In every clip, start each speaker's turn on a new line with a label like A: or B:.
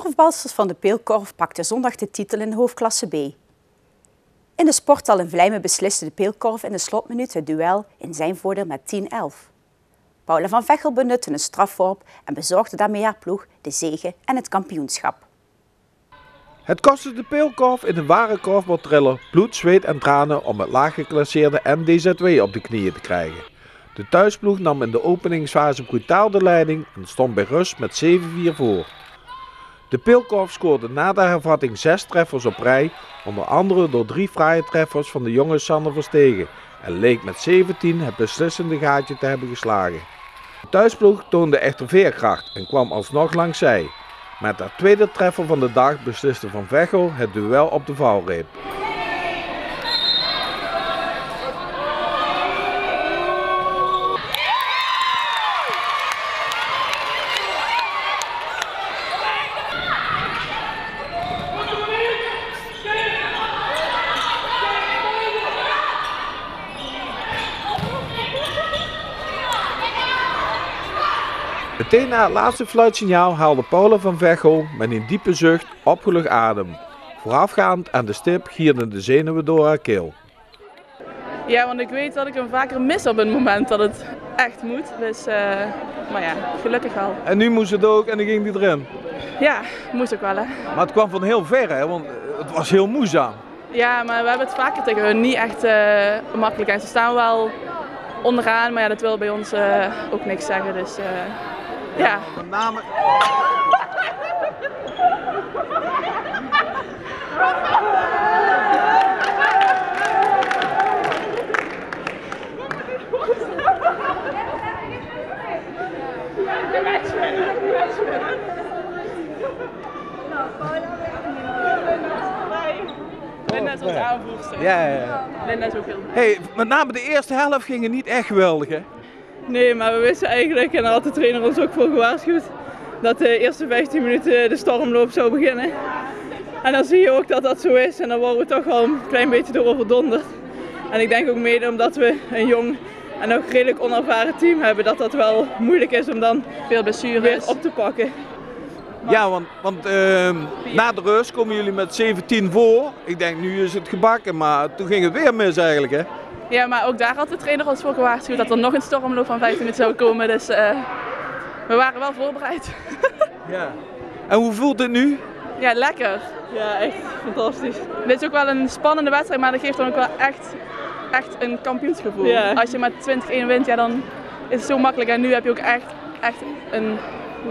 A: korfbalsters van de Peelkorf pakten zondag de titel in de hoofdklasse B. In de sporthal in Vlijmen besliste de Peelkorf in de slotminuut het duel in zijn voordeel met 10-11. Paula van Veghel benutte een strafworp en bezorgde daarmee haar ploeg de zege en het kampioenschap.
B: Het kostte de Peelkorf in een ware korfbalthriller bloed, zweet en tranen om het laaggeclasseerde NDZW op de knieën te krijgen. De thuisploeg nam in de openingsfase brutaal de leiding en stond bij rust met 7-4 voor. De Peelkorf scoorde na de hervatting 6 treffers op rij, onder andere door 3 fraaie treffers van de jonge Sander Verstegen en leek met 17 het beslissende gaatje te hebben geslagen. De thuisploeg toonde echter veerkracht en kwam alsnog langs zij. Met haar tweede treffer van de dag besliste Van Veghel het duel op de valreep. Meteen na het laatste fluitsignaal haalde Paula van Veghel met een diepe zucht opgelucht adem. Voorafgaand aan de stip gierden de zenuwen door haar keel.
C: Ja, want ik weet dat ik hem vaker mis op het moment dat het echt moet. Dus, maar ja, gelukkig wel.
B: En nu moest het ook en dan ging die erin?
C: Ja, moest ook wel hè.
B: Maar het kwam van heel ver hè, want het was heel moeizaam.
C: Ja, maar we hebben het vaker tegen hun niet echt makkelijk. En ze staan wel onderaan, maar ja, dat wil bij ons ook niks zeggen. Dus ja.
B: Met name...
C: Linda is onze aanvoerster.
B: Ja.
C: Linda is ook heel goed.
B: Hey, met name de eerste helft ging het niet echt geweldig hè?
C: Nee, maar we wisten eigenlijk, en daar had de trainer ons ook voor gewaarschuwd, dat de eerste 15 minuten de stormloop zou beginnen. En dan zie je ook dat dat zo is en dan worden we toch wel een klein beetje door overdonderd. En ik denk ook mede omdat we een jong en ook redelijk onervaren team hebben, dat dat wel moeilijk is om dan veel blessures weer op te pakken.
B: Ja, want na de rust komen jullie met 17 voor. Ik denk nu is het gebakken, maar toen ging het weer mis eigenlijk hè?
C: Ja, maar ook daar had de trainer ons voor gewaarschuwd dat er nog een stormloop van 15 minuten zou komen. Dus we waren wel voorbereid.
B: Ja. En hoe voelt het nu?
C: Ja, lekker. Ja, echt fantastisch. Dit is ook wel een spannende wedstrijd, maar dat geeft dan ook wel echt een kampioensgevoel. Ja. Als je met 20-1 wint, ja, dan is het zo makkelijk. En nu heb je ook echt een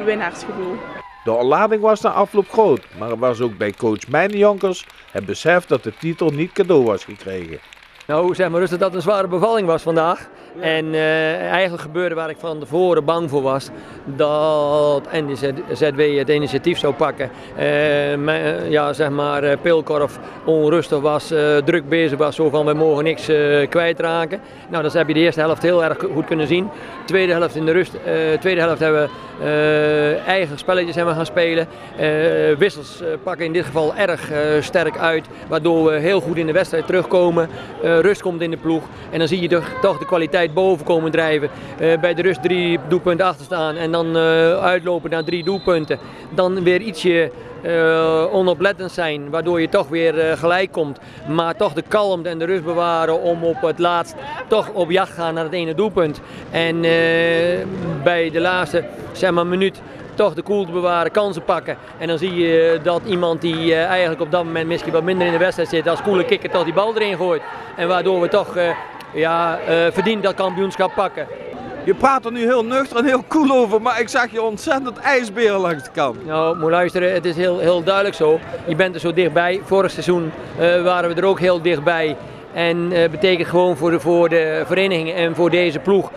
C: winnaarsgevoel.
B: De ontlading was na afloop groot, maar er was ook bij coach Mijn Jonkers het besef dat de titel niet cadeau was gekregen.
D: Nou, zeg maar rustig dat het een zware bevalling was vandaag. Ja. En eigenlijk gebeurde waar ik van tevoren bang voor was, dat NDZW het initiatief zou pakken. Ja, zeg maar, Peelkorf onrustig was, druk bezig was, zo van we mogen niks kwijtraken. Nou, dat heb je de eerste helft heel erg goed kunnen zien. Tweede helft in de rust, tweede helft hebben we eigen spelletjes gaan spelen. Wissels pakken in dit geval erg sterk uit, waardoor we heel goed in de wedstrijd terugkomen. Rust komt in de ploeg en dan zie je toch de kwaliteit boven komen drijven. Bij de rust 3 doelpunten achter staan en dan uitlopen naar 3 doelpunten. Dan weer ietsje onoplettend zijn, waardoor je toch weer gelijk komt. Maar toch de kalmte en de rust bewaren om op het laatst toch op jacht gaan naar het ene doelpunt. En bij de laatste minuut toch de koel te bewaren, kansen pakken. En dan zie je dat iemand die eigenlijk op dat moment misschien wat minder in de wedstrijd zit, als koele kikker toch die bal erin gooit. En waardoor we toch verdiend dat kampioenschap pakken.
B: Je praat er nu heel nuchter en heel cool over, maar ik zag je ontzettend ijsberen langs de kant.
D: Nou, moet luisteren, het is heel duidelijk zo. Je bent er zo dichtbij. Vorig seizoen waren we er ook heel dichtbij. En betekent gewoon voor de vereniging en voor deze ploeg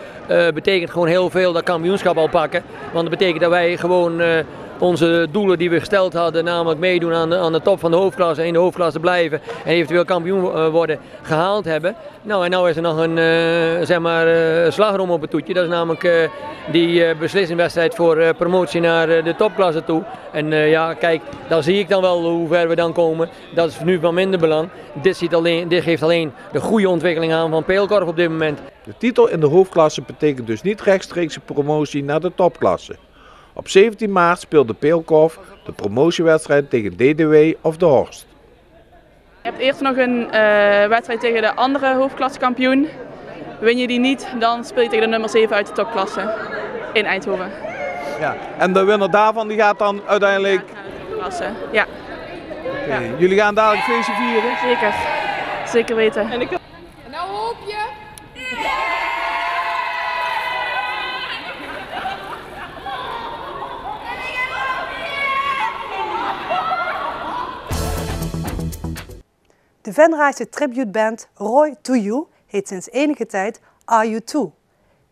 D: betekent gewoon heel veel dat kampioenschap al pakken. Want dat betekent dat wij gewoon onze doelen die we gesteld hadden, namelijk meedoen aan de top van de hoofdklasse, in de hoofdklasse blijven en eventueel kampioen worden, gehaald hebben. Nou, en nou is er nog een slagroom op het toetje. Dat is namelijk die beslissingwedstrijd voor promotie naar de topklasse toe. En ja, kijk, daar zie ik dan wel hoe ver we dan komen. Dat is nu van minder belang. Dit geeft alleen de goede ontwikkeling aan van Peelkorf op dit moment.
B: De titel in de hoofdklasse betekent dus niet rechtstreekse promotie naar de topklasse. Op 17 maart speelt de Peelkorf de promotiewedstrijd tegen DDW of De Horst.
C: Je hebt eerst nog een wedstrijd tegen de andere hoofdklassekampioen. Win je die niet, dan speel je tegen de nummer 7 uit de topklasse in Eindhoven.
B: Ja. En de winnaar daarvan die gaat dan uiteindelijk...
C: Klasse. Ja.
B: Ja. Jullie gaan dadelijk feestje vieren?
C: Zeker. Zeker weten.
E: En nou hoop je.
F: De Venraayse tributeband Roy to You heet sinds enige tijd Are You Too.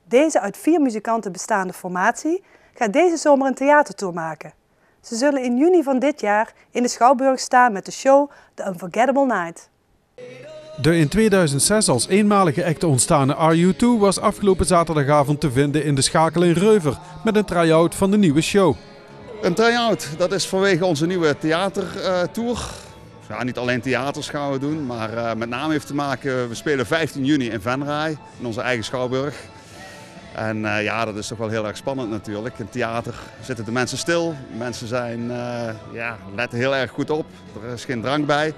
F: Deze uit 4 muzikanten bestaande formatie gaat deze zomer een theatertour maken. Ze zullen in juni van dit jaar in de Schouwburg staan met de show The Unforgettable Night.
G: De in 2006 als eenmalige act ontstane Are You Too was afgelopen zaterdagavond te vinden in de Schakel in Reuver met een try-out van de nieuwe show.
H: Een try-out, dat is vanwege onze nieuwe theatertour. Ja, niet alleen theaters gaan we doen, maar met name heeft te maken, we spelen 15 juni in Venray, in onze eigen Schouwburg. En ja, dat is toch wel heel erg spannend natuurlijk. In theater zitten de mensen stil, mensen letten heel erg goed op, er is geen drang bij.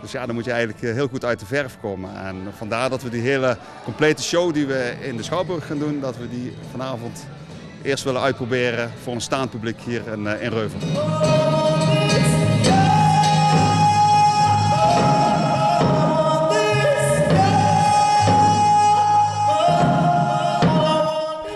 H: Dus ja, dan moet je eigenlijk heel goed uit de verf komen. En vandaar dat we die hele complete show die we in de Schouwburg gaan doen, dat we die vanavond eerst willen uitproberen voor een staand publiek hier in Reuver.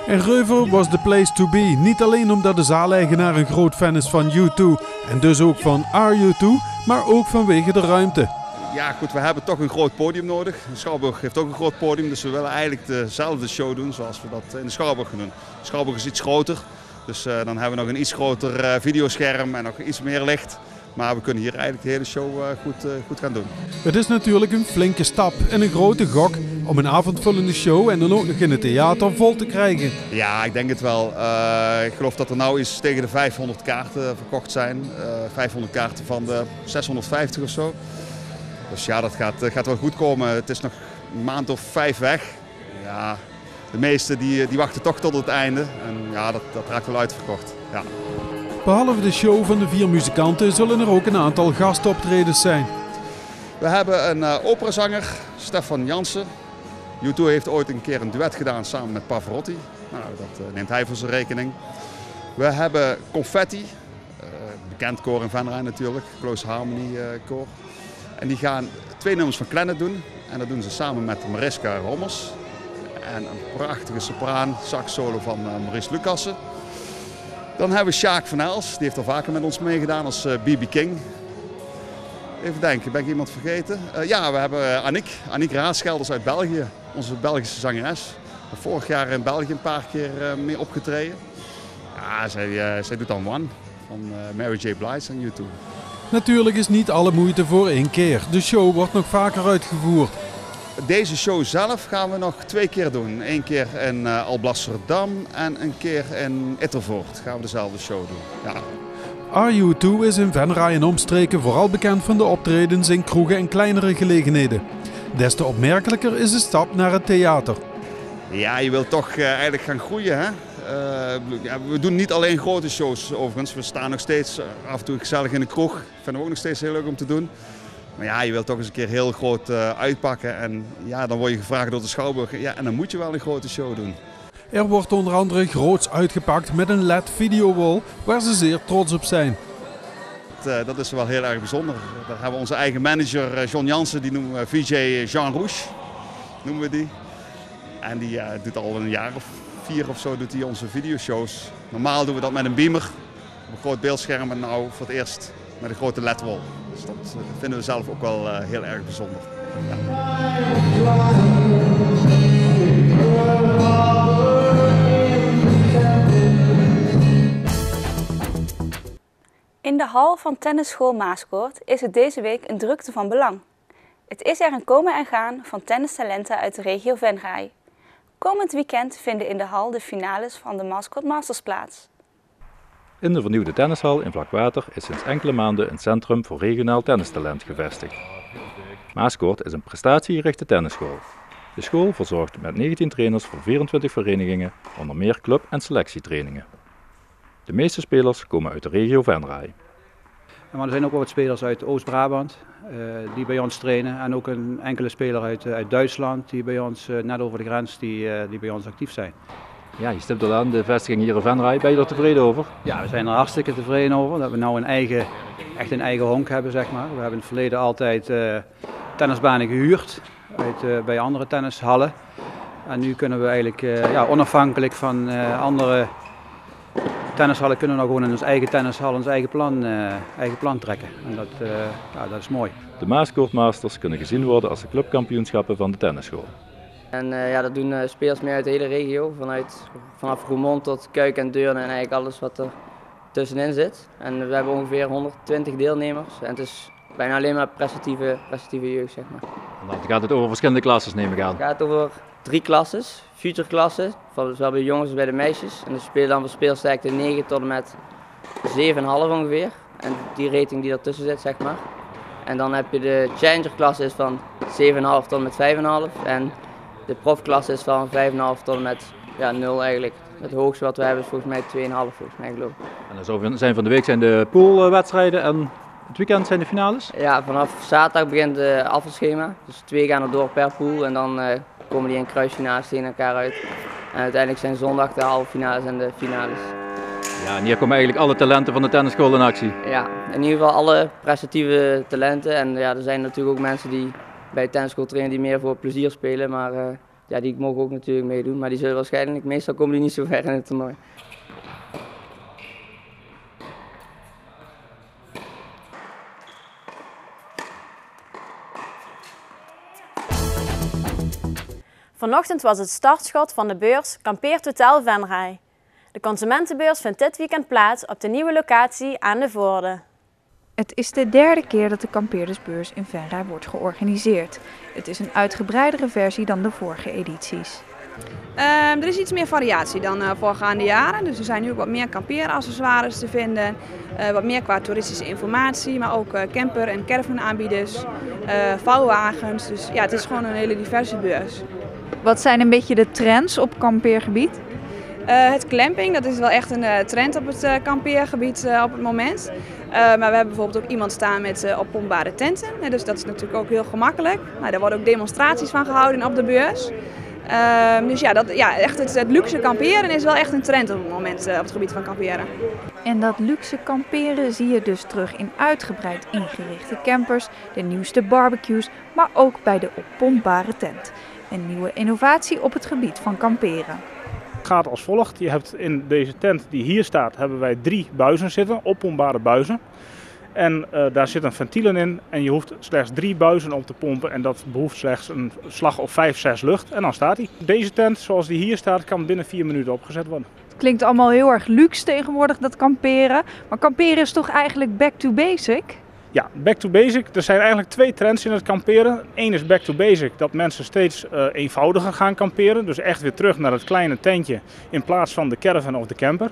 G: En Reuver was the place to be, niet alleen omdat de zaaleigenaar een groot fan is van U2 en dus ook van Are You Too, maar ook vanwege de ruimte.
H: Ja goed, we hebben toch een groot podium nodig. De Schouwburg heeft ook een groot podium, dus we willen eigenlijk dezelfde show doen zoals we dat in de Schouwburg gaan doen. De Schouwburg is iets groter, dus dan hebben we nog een iets groter videoscherm en nog iets meer licht. Maar we kunnen hier eigenlijk de hele show goed gaan doen.
G: Het is natuurlijk een flinke stap en een grote gok om een avondvullende show en dan ook nog in het theater vol te krijgen.
H: Ja, ik denk het wel. Ik geloof dat er nou eens tegen de 500 kaarten verkocht zijn. 500 kaarten van de 650 of zo. Dus ja, dat gaat wel goed komen. Het is nog een maand of 5 weg. Ja, de meesten die wachten toch tot het einde. En ja, dat raakt wel uitverkocht. Ja.
G: Behalve de show van de 4 muzikanten zullen er ook een aantal gastoptredens zijn.
H: We hebben een operazanger, Stefan Jansen. U2 heeft ooit een keer een duet gedaan samen met Pavarotti. Nou, dat neemt hij voor zijn rekening. We hebben Confetti, bekend koor in Venray natuurlijk, Close Harmony koor. En die gaan 2 nummers van Klenet doen. En dat doen ze samen met Mariska Rommers. En een prachtige sopraan sax solo van Maurice Lucassen. Dan hebben we Sjaak van Els, die heeft al vaker met ons meegedaan als B.B. King. Even denken, ben ik iemand vergeten? Ja, we hebben Annick Raadschelders uit België, onze Belgische zangeres. Vorig jaar in België een paar keer mee opgetreden. Ja, zij doet dan One van Mary J. Blige en U2.
G: Natuurlijk is niet alle moeite voor 1 keer. De show wordt nog vaker uitgevoerd.
H: Deze show zelf gaan we nog 2 keer doen. 1 keer in Alblasserdam en een keer in Ittervoort gaan we dezelfde show doen. Ja.
G: Are You Too is in Venray en omstreken vooral bekend van de optredens in kroegen en kleinere gelegenheden. Des te opmerkelijker is de stap naar het theater.
H: Ja, je wilt toch eigenlijk gaan groeien, hè? We doen niet alleen grote shows overigens. We staan nog steeds af en toe gezellig in de kroeg. Vinden we ook nog steeds heel leuk om te doen. Maar ja, je wilt toch eens een keer heel groot uitpakken. En ja, dan word je gevraagd door de Schouwburg. Ja, en dan moet je wel een grote show doen.
G: Er wordt onder andere groots uitgepakt met een LED-videowall waar ze zeer trots op zijn.
H: Dat is wel heel erg bijzonder. Daar hebben we onze eigen manager John Jansen, die noemen we VJ Jean Rouge, noemen we die. En die doet al een jaar of 4 of zo doet hij onze videoshows. Normaal doen we dat met een beamer, op een groot beeldscherm en nou voor het eerst met een grote LED-wall. Dus dat vinden we zelf ook wel heel erg bijzonder. Ja.
A: In de hal van tennisschool Maaskoort is het deze week een drukte van belang. Het is er een komen en gaan van tennistalenten uit de regio Venray. Komend weekend vinden in de hal de finales van de Maaskoort Masters plaats.
I: In de vernieuwde tennishal in Vlakwater is sinds enkele maanden een centrum voor regionaal tennistalent gevestigd. Maaskoort is een prestatiegerichte tennisschool. De school verzorgt met 19 trainers voor 24 verenigingen, onder meer club- en selectietrainingen. De meeste spelers komen uit de regio Venray.
J: Maar er zijn ook wel wat spelers uit Oost-Brabant die bij ons trainen. En ook een enkele speler uit Duitsland die bij ons, net over de grens, die bij ons actief zijn.
I: Ja, je stipt al aan, de vestiging hier in Venray. Ben je er tevreden over?
J: Ja, we zijn er hartstikke tevreden over. Dat we nou echt een eigen honk hebben, zeg maar. We hebben in het verleden altijd tennisbanen gehuurd bij andere tennishallen. En nu kunnen we eigenlijk onafhankelijk van andere tennishallen kunnen we nou gewoon in ons eigen tennishal ons eigen plan trekken. En dat is mooi.
I: De Maascourt Masters kunnen gezien worden als de clubkampioenschappen van de tennisschool.
K: En dat doen spelers mee uit de hele regio, vanaf Roermond tot Kuik en Deurne en eigenlijk alles wat er tussenin zit. En we hebben ongeveer 120 deelnemers en het is bijna alleen maar prestatieve jeugd, zeg maar.
I: En dan gaat het over verschillende klasses, neem ik aan.
K: Het gaat over 3 klasses, future klassen, zowel bij de jongens als bij de meisjes. En we spelen dan van speelsterkte 9 tot en met 7,5 ongeveer. En die rating die ertussen zit, zeg maar. En dan heb je de challenger klasse is van 7,5 tot en met 5,5. En de profklasse is van 5,5 tot en met 0 eigenlijk. Het hoogste wat we hebben is volgens mij 2,5 volgens mij, geloof ik.
I: En dan zijn van de week zijn de poolwedstrijden en het weekend zijn de finales?
K: Ja, vanaf zaterdag begint het afvalschema. Dus 2 gaan er door per pool en dan komen die in kruisfinales tegen elkaar uit. En uiteindelijk zijn zondag de halve finales en de finales.
I: Ja, en hier komen eigenlijk alle talenten van de tennisschool in actie.
K: Ja, in ieder geval alle prestatieve talenten. En er zijn natuurlijk ook mensen die bij de tennisschool trainen die meer voor plezier spelen. Maar die mogen ook natuurlijk meedoen. Maar die zullen waarschijnlijk, meestal komen die niet zo ver in het toernooi.
L: Vanochtend was het startschot van de beurs Kampeertotaal Venray. De consumentenbeurs vindt dit weekend plaats op de nieuwe locatie aan de Voorde.
M: Het is de 3e keer dat de kampeerdersbeurs in Venray wordt georganiseerd. Het is een uitgebreidere versie dan de vorige edities.
N: Er is iets meer variatie dan voorgaande jaren. Dus er zijn nu ook wat meer kampeeraccessoires te vinden. Wat meer qua toeristische informatie, maar ook camper- en caravanaanbieders, vouwwagens. Dus ja, het is gewoon een hele diverse beurs.
M: Wat zijn een beetje de trends op kampeergebied?
N: Het clamping, dat is wel echt een trend op het kampeergebied op het moment. Maar we hebben bijvoorbeeld ook iemand staan met oppompbare tenten. Dus dat is natuurlijk ook heel gemakkelijk. Nou, daar worden ook demonstraties van gehouden op de beurs. Dus echt het luxe kamperen is wel echt een trend op het moment op het gebied van kamperen.
M: En dat luxe kamperen zie je dus terug in uitgebreid ingerichte campers, de nieuwste barbecues, maar ook bij de oppompbare tent. Een nieuwe innovatie op het gebied van kamperen.
O: Het gaat als volgt. Je hebt in deze tent die hier staat, hebben wij 3 buizen zitten, oppompbare buizen. En daar zitten ventielen in en je hoeft slechts 3 buizen op te pompen en dat behoeft slechts een slag of 5, 6 lucht en dan staat hij. Deze tent, zoals die hier staat, kan binnen 4 minuten opgezet worden.
M: Het klinkt allemaal heel erg luxe tegenwoordig, dat kamperen. Maar kamperen is toch eigenlijk back to basic?
O: Ja, back to basic. Er zijn eigenlijk 2 trends in het kamperen. Eén is back to basic, dat mensen steeds eenvoudiger gaan kamperen. Dus echt weer terug naar het kleine tentje in plaats van de caravan of de camper.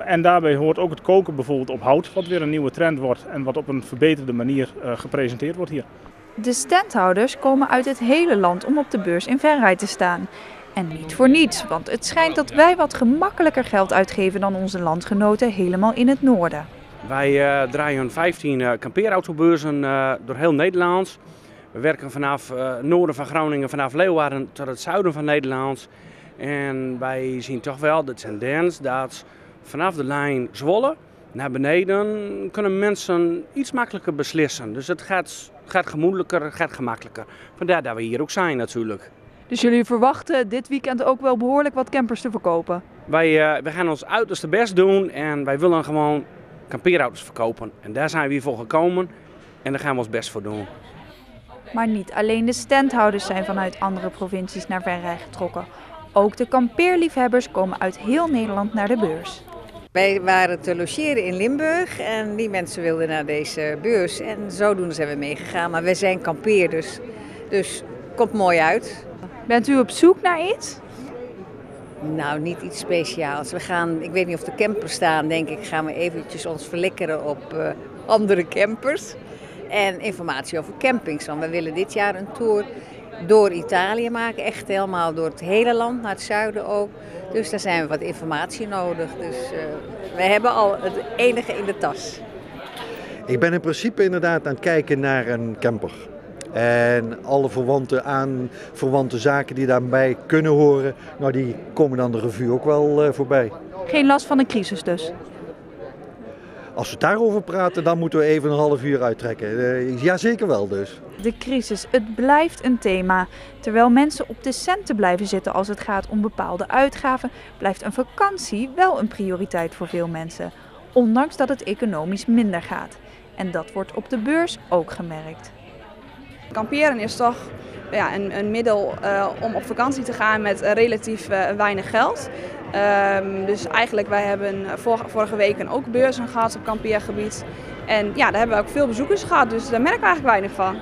O: En daarbij hoort ook het koken bijvoorbeeld op hout, wat weer een nieuwe trend wordt en wat op een verbeterde manier gepresenteerd wordt hier.
M: De standhouders komen uit het hele land om op de beurs in Venray te staan. En niet voor niets, want het schijnt dat wij wat gemakkelijker geld uitgeven dan onze landgenoten helemaal in het noorden.
P: Wij draaien 15 kampeerautobeurzen door heel Nederland. We werken vanaf het noorden van Groningen, vanaf Leeuwarden tot het zuiden van Nederland. En wij zien toch wel de tendens dat vanaf de lijn Zwolle naar beneden kunnen mensen iets makkelijker beslissen. Dus het gaat gemoedelijker, het gaat gemakkelijker. Vandaar dat we hier ook zijn natuurlijk.
M: Dus jullie verwachten dit weekend ook wel behoorlijk wat campers te verkopen?
P: Wij gaan ons uiterste best doen en wij willen gewoon kampeerauto's verkopen. En daar zijn we hier voor gekomen en daar gaan we ons best voor doen.
M: Maar niet alleen de standhouders zijn vanuit andere provincies naar Venray getrokken. Ook de kampeerliefhebbers komen uit heel Nederland naar de beurs.
Q: Wij waren te logeren in Limburg en die mensen wilden naar deze beurs. En zodoende zijn we meegegaan, maar wij zijn kampeerders. Dus komt mooi uit.
M: Bent u op zoek naar iets?
Q: Nou, niet iets speciaals. Ik weet niet of de campers staan, denk ik, gaan we eventjes ons verlikkeren op andere campers. En informatie over campings, want we willen dit jaar een tour door Italië maken. Echt helemaal door het hele land, naar het zuiden ook. Dus daar zijn we wat informatie nodig. Dus we hebben al het enige in de tas.
R: Ik ben in principe inderdaad aan het kijken naar een camper. En alle verwante zaken die daarbij kunnen horen, nou die komen dan de revue ook wel voorbij.
M: Geen last van de crisis dus?
R: Als we daarover praten, dan moeten we even een half uur uittrekken. Ja, zeker wel dus.
M: De crisis, het blijft een thema. Terwijl mensen op de centen blijven zitten als het gaat om bepaalde uitgaven, blijft een vakantie wel een prioriteit voor veel mensen. Ondanks dat het economisch minder gaat. En dat wordt op de beurs ook gemerkt.
N: Kamperen is toch een middel om op vakantie te gaan met relatief weinig geld. Dus eigenlijk, wij hebben vorige week ook beurzen gehad op kampeergebied. En ja, daar hebben we ook veel bezoekers gehad, dus daar merken we eigenlijk weinig van.